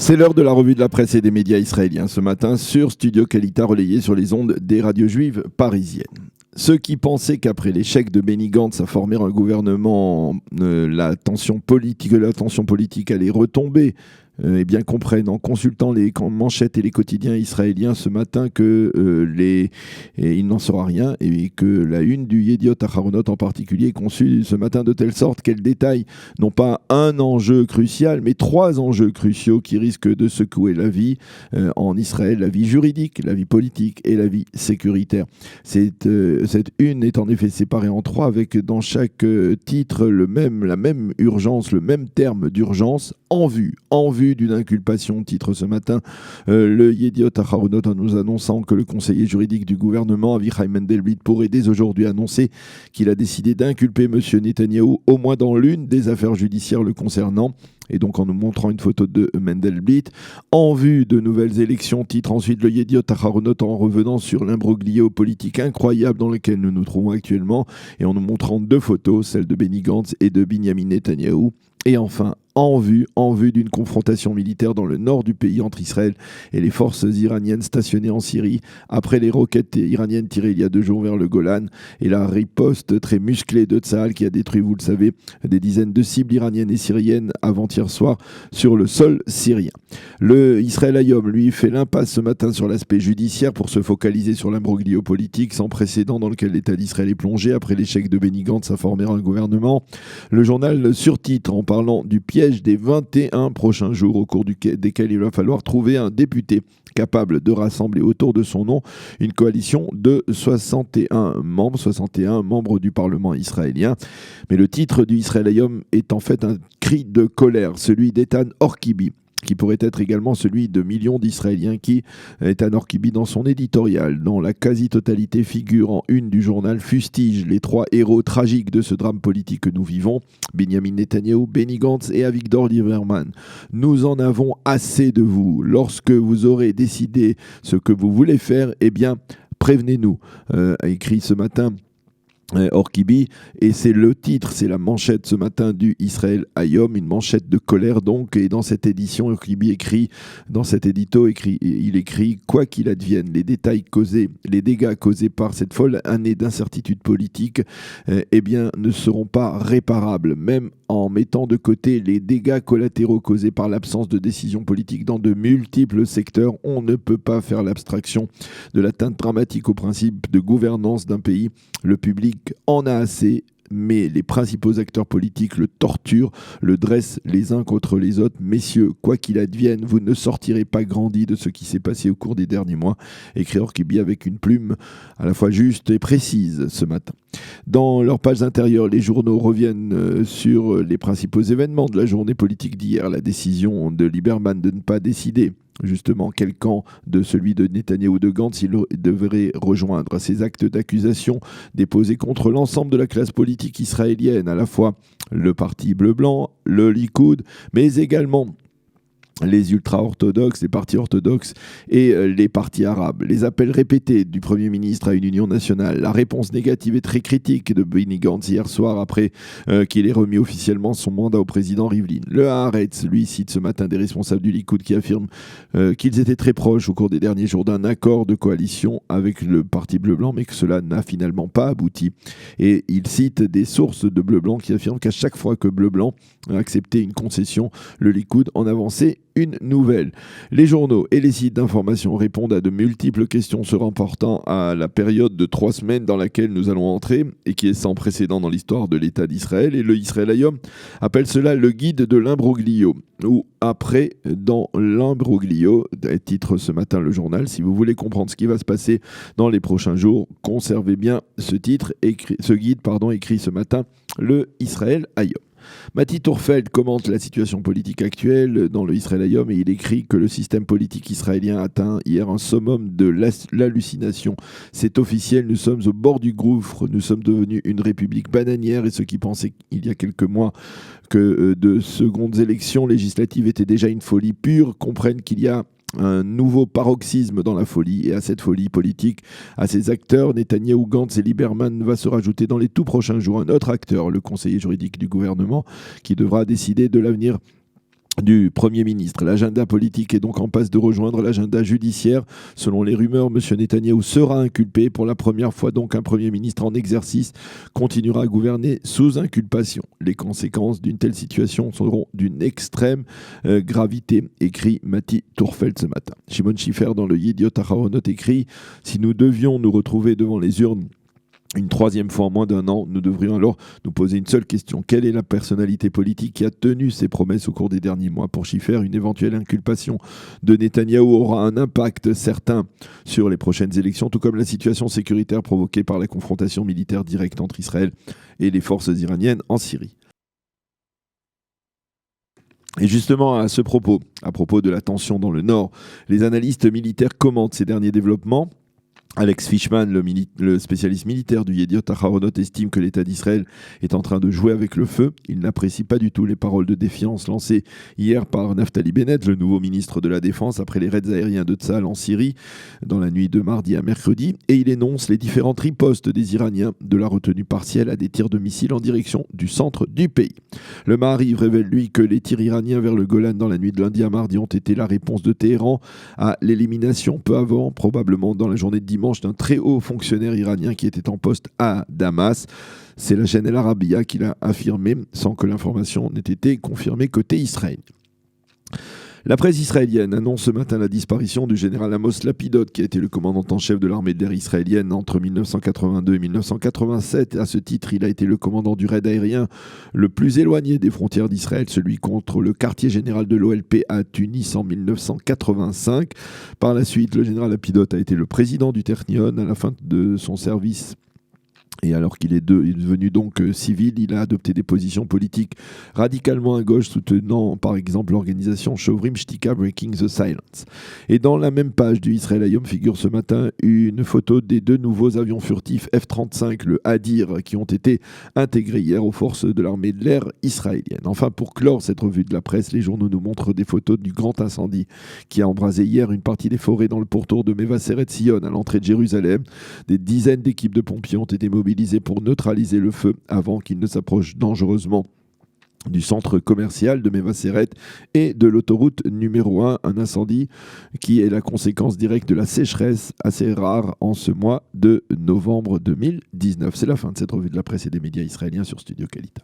C'est l'heure de la revue de la presse et des médias israéliens ce matin sur Studio Kalita relayé sur les ondes des radios juives parisiennes. Ceux qui pensaient qu'après l'échec de Benny Gantz à former un gouvernement, la tension politique allait retomber, eh bien comprennent en consultant les manchettes et les quotidiens israéliens ce matin que il n'en sera rien et que la une du Yediot Aharonot en particulier est conçue ce matin de telle sorte qu'elle détaille non pas un enjeu crucial mais trois enjeux cruciaux qui risquent de secouer la vie en Israël, la vie juridique, la vie politique et la vie sécuritaire. Cette une est en effet séparée en trois avec dans chaque titre la même urgence, le même terme d'urgence en vue d'une inculpation, titre ce matin le Yediot Aharonot en nous annonçant que le conseiller juridique du gouvernement, Avichai Mendelblit, pourrait dès aujourd'hui annoncer qu'il a décidé d'inculper M. Netanyahou au moins dans l'une des affaires judiciaires le concernant. Et donc en nous montrant une photo de Mendelblit, en vue de nouvelles élections, titre ensuite le Yediot Aharonot en revenant sur l'imbroglio politique incroyable dans lequel nous nous trouvons actuellement, et en nous montrant deux photos, celle de Benny Gantz et de Binyamin Netanyahou. Et enfin, en vue d'une confrontation militaire dans le nord du pays entre Israël et les forces iraniennes stationnées en Syrie, après les roquettes iraniennes tirées il y a 2 jours vers le Golan, et la riposte très musclée de Tsahal qui a détruit, vous le savez, des dizaines de cibles iraniennes et syriennes avant-hier soir sur le sol syrien. Le Israël Hayom, lui, fait l'impasse ce matin sur l'aspect judiciaire pour se focaliser sur l'imbroglio politique sans précédent dans lequel l'État d'Israël est plongé après l'échec de Benny Gantz à former un gouvernement. Le journal surtitre en parlant du piège des 21 prochains jours au cours desquels il va falloir trouver un député capable de rassembler autour de son nom une coalition de 61 membres du Parlement israélien. Mais le titre du Israël Hayom est en fait un cri de colère, celui d'Etan Orkibi, qui pourrait être également celui de millions d'Israéliens qui, Etan Orkibi, dans son éditorial, dont la quasi-totalité figure en une du journal, fustige les 3 héros tragiques de ce drame politique que nous vivons, Binyamin Netanyahou, Benny Gantz et Avigdor Lieberman. Nous en avons assez de vous. Lorsque vous aurez décidé ce que vous voulez faire, eh bien, prévenez-nous, a écrit ce matin Orkibi, et c'est le titre, c'est la manchette ce matin du Israël Hayom, une manchette de colère donc, et dans cette édition, Orkibi écrit, dans cet édito, il écrit « Quoi qu'il advienne, les dégâts causés par cette folle année d'incertitude politique, eh bien, ne seront pas réparables, même en mettant de côté les dégâts collatéraux causés par l'absence de décision politique dans de multiples secteurs, on ne peut pas faire l'abstraction de l'atteinte dramatique au principe de gouvernance d'un pays. Le public en a assez, mais les principaux acteurs politiques le torturent, le dressent les uns contre les autres. Messieurs, quoi qu'il advienne, vous ne sortirez pas grandis de ce qui s'est passé au cours des derniers mois, écrit Orkibi avec une plume à la fois juste et précise ce matin. Dans leurs pages intérieures, les journaux reviennent sur les principaux événements de la journée politique d'hier, la décision de Lieberman de ne pas décider justement quel camp de celui de Netanyahou ou de Gantz il devrait rejoindre à ces actes d'accusation déposés contre l'ensemble de la classe politique israélienne, à la fois le parti bleu-blanc, le Likoud, mais également les ultra-orthodoxes, les partis orthodoxes et les partis arabes. Les appels répétés du Premier ministre à une union nationale, la réponse négative et très critique de Benny Gantz hier soir après qu'il ait remis officiellement son mandat au président Rivlin. Le Haaretz, lui, cite ce matin des responsables du Likoud qui affirment qu'ils étaient très proches au cours des derniers jours d'un accord de coalition avec le parti bleu-blanc, mais que cela n'a finalement pas abouti. Et il cite des sources de bleu-blanc qui affirment qu'à chaque fois que bleu-blanc a accepté une concession, le Likoud en avançait une nouvelle. Les journaux et les sites d'information répondent à de multiples questions se rapportant à la période de 3 semaines dans laquelle nous allons entrer et qui est sans précédent dans l'histoire de l'État d'Israël. Et le Israël Hayom appelle cela le guide de l'imbroglio, ou après dans l'imbroglio, titre ce matin le journal. Si vous voulez comprendre ce qui va se passer dans les prochains jours, conservez bien ce titre, ce guide écrit ce matin le Israël Hayom. Mati Tourfeld commente la situation politique actuelle dans le Israël Hayom et il écrit que le système politique israélien atteint hier un summum de l'hallucination. C'est officiel, nous sommes au bord du gouffre, nous sommes devenus une république bananière et ceux qui pensaient il y a quelques mois que de secondes élections législatives étaient déjà une folie pure comprennent qu'il y a un nouveau paroxysme dans la folie, et à cette folie politique, à ces acteurs, Netanyahou, Gantz et Lieberman, va se rajouter dans les tout prochains jours un autre acteur, le conseiller juridique du gouvernement, qui devra décider de l'avenir du Premier ministre. L'agenda politique est donc en passe de rejoindre l'agenda judiciaire. Selon les rumeurs, M. Netanyahou sera inculpé. Pour la première fois, donc, un Premier ministre en exercice continuera à gouverner sous inculpation. Les conséquences d'une telle situation seront d'une extrême gravité, écrit Mati Tourfeld ce matin. Shimon Schiffer, dans le Yediot Aharonot, écrit « Si nous devions nous retrouver devant les urnes une troisième fois en moins d'un an, nous devrions alors nous poser une seule question. Quelle est la personnalité politique qui a tenu ses promesses au cours des derniers mois? Pour Schiffer, une éventuelle inculpation de Netanyahou aura un impact certain sur les prochaines élections, tout comme la situation sécuritaire provoquée par la confrontation militaire directe entre Israël et les forces iraniennes en Syrie. Et justement, à ce propos, à propos de la tension dans le Nord, les analystes militaires commentent ces derniers développements. Alex Fishman, le spécialiste militaire du Yediot Aharonot, estime que l'État d'Israël est en train de jouer avec le feu. Il n'apprécie pas du tout les paroles de défiance lancées hier par Naftali Bennett, le nouveau ministre de la Défense, après les raids aériens de Tsahal en Syrie, dans la nuit de mardi à mercredi. Et il énonce les différentes ripostes des Iraniens, de la retenue partielle à des tirs de missiles en direction du centre du pays. Le Maariv révèle, lui, que les tirs iraniens vers le Golan dans la nuit de lundi à mardi ont été la réponse de Téhéran à l'élimination, peu avant, probablement dans la journée de dimanche, d'un très haut fonctionnaire iranien qui était en poste à Damas. C'est la chaîne El Arabiya qui l'a affirmé sans que l'information n'ait été confirmée côté israélien. La presse israélienne annonce ce matin la disparition du général Amos Lapidot, qui a été le commandant en chef de l'armée de l'air israélienne entre 1982 et 1987. À ce titre, il a été le commandant du raid aérien le plus éloigné des frontières d'Israël, celui contre le quartier général de l'OLP à Tunis en 1985. Par la suite, le général Lapidot a été le président du Ternion à la fin de son service. Et alors qu'il est devenu donc civil, il a adopté des positions politiques radicalement à gauche, soutenant par exemple l'organisation Shovrim Shtika Breaking the Silence. Et dans la même page du Israël Hayom figure ce matin une photo des deux nouveaux avions furtifs F-35, le Hadir, qui ont été intégrés hier aux forces de l'armée de l'air israélienne. Enfin, pour clore cette revue de la presse, les journaux nous montrent des photos du grand incendie qui a embrasé hier une partie des forêts dans le pourtour de Mevaseret Sion, à l'entrée de Jérusalem. Des dizaines d'équipes de pompiers ont été mobilisées pour neutraliser le feu avant qu'il ne s'approche dangereusement du centre commercial de Mevaseret et de l'autoroute numéro 1, un incendie qui est la conséquence directe de la sécheresse assez rare en ce mois de novembre 2019. C'est la fin de cette revue de la presse et des médias israéliens sur Studio Kalita.